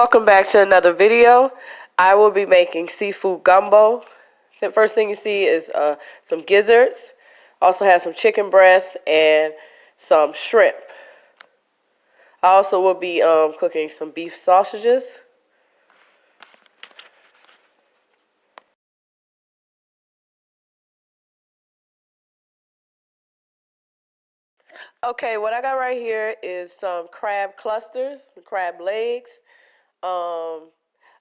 welcome back to another video. I will be making seafood gumbo. The first thing you see is some gizzards. Also have some chicken breasts and some shrimp. I also will be cooking some beef sausages. Okay, what I got right here is some crab clusters, crab legs. I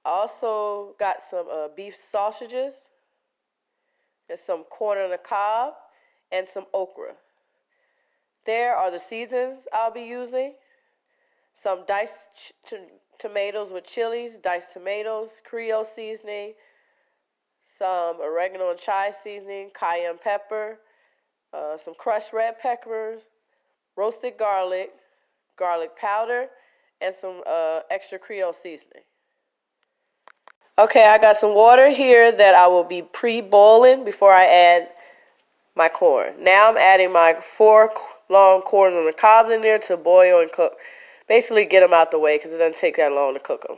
also got some beef sausages and some corn on the cob and some okra. There are the seasons I'll be using. Some diced tomatoes with chilies, diced tomatoes, Creole seasoning, some oregano and chive seasoning, cayenne pepper, some crushed red peppers, roasted garlic, garlic powder, and some extra Creole seasoning. Okay, I got some water here that I will be pre-boiling before I add my corn. Now I'm adding my 4 long corn on the cob in there to boil and cook. Basically get them out the way because it doesn't take that long to cook them.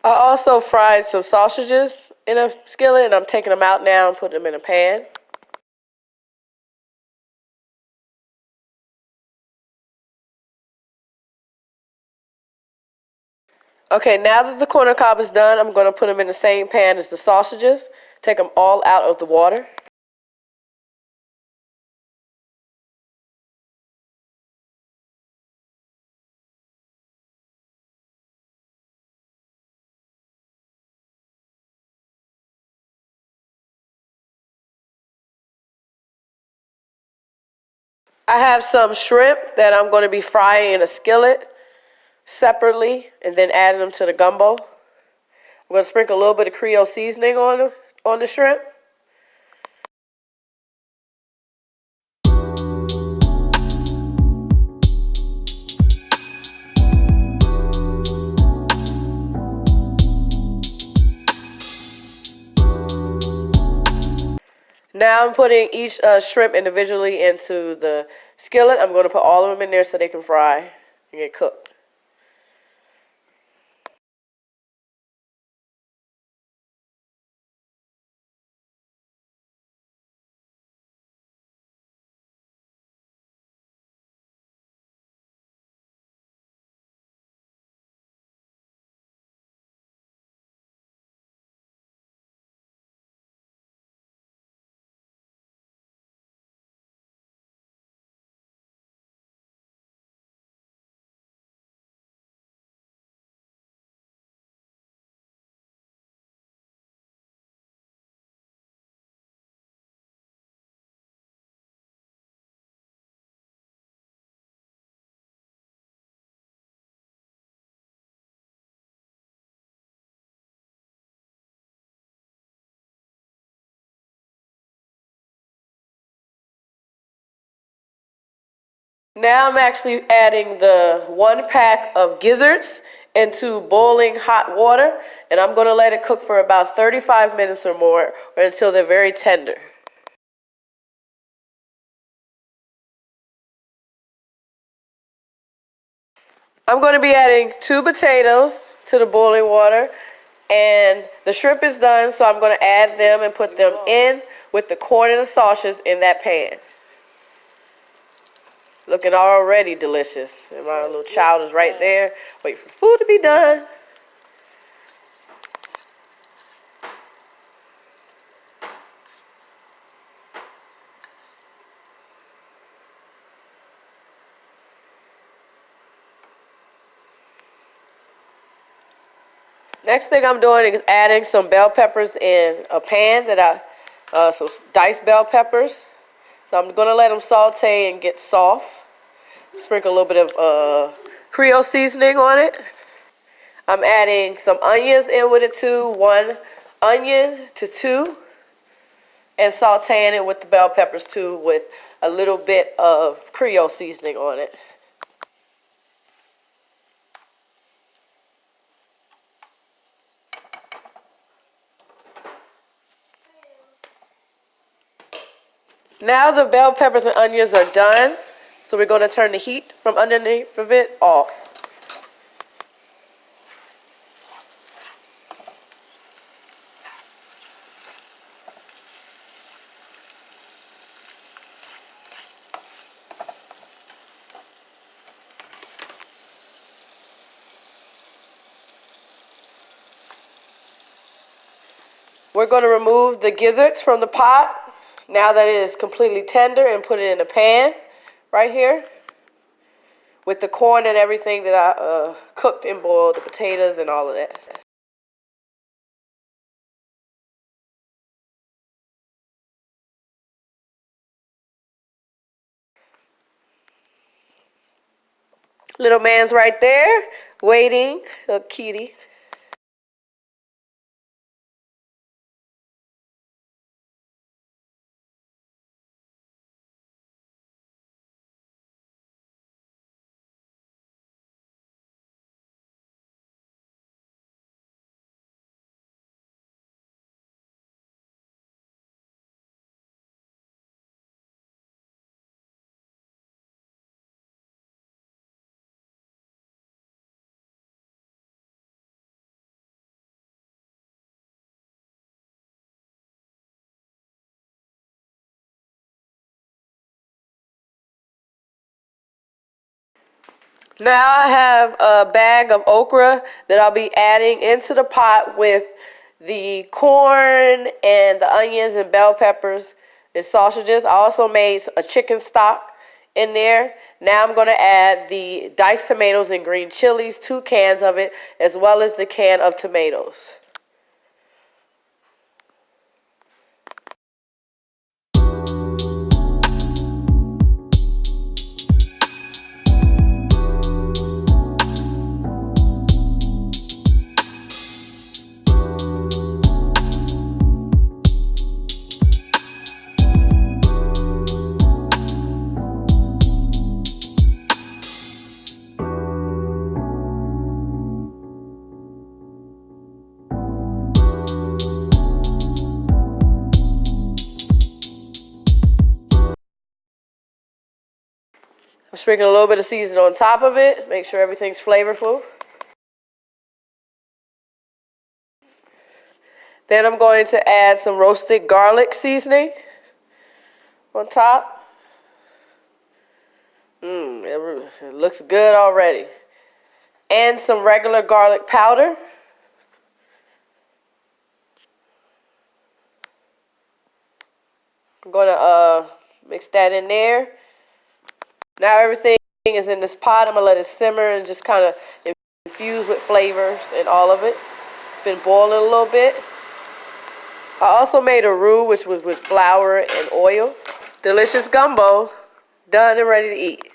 I also fried some sausages in a skillet and I'm taking them out now and putting them in a pan. Okay, now that the corn on the cob is done, I'm going to put them in the same pan as the sausages. Take them all out of the water. I have some shrimp that I'm going to be frying in a skillet separately and then adding them to the gumbo. I'm going to sprinkle a little bit of Creole seasoning on the shrimp. Now I'm putting each shrimp individually into the skillet. I'm going to put all of them in there so they can fry and get cooked. Now I'm actually adding the 1 pack of gizzards into boiling hot water, and I'm going to let it cook for about 35 minutes or more, or until they're very tender. I'm going to be adding 2 potatoes to the boiling water, and the shrimp is done, so I'm going to add them and put them in with the corn and the sausages in that pan. Looking already delicious. And my little child is right there, waiting for the food to be done. Next thing I'm doing is adding some bell peppers in a pan some diced bell peppers. So I'm going to let them saute and get soft. Sprinkle a little bit of Creole seasoning on it. I'm adding some onions in with it too, 1 onion to 2. And sauteing it with the bell peppers too with a little bit of Creole seasoning on it. Now the bell peppers and onions are done. So we're going to turn the heat from underneath of it off. We're going to remove the gizzards from the pot now that it is completely tender and put it in a pan right here with the corn and everything that I cooked and boiled, the potatoes and all of that. Little man's right there waiting, little kitty. Now I have a bag of okra that I'll be adding into the pot with the corn and the onions and bell peppers and sausages. I also made a chicken stock in there. Now I'm going to add the diced tomatoes and green chilies, 2 cans of it, as well as the can of tomatoes. I'm sprinkling a little bit of seasoning on top of it. Make sure everything's flavorful. Then I'm going to add some roasted garlic seasoning on top. It looks good already. And some regular garlic powder. I'm going to mix that in there. Now everything is in this pot. I'm going to let it simmer and just kind of infuse with flavors and all of it. Been boiling a little bit. I also made a roux, which was with flour and oil. Delicious gumbo, done and ready to eat.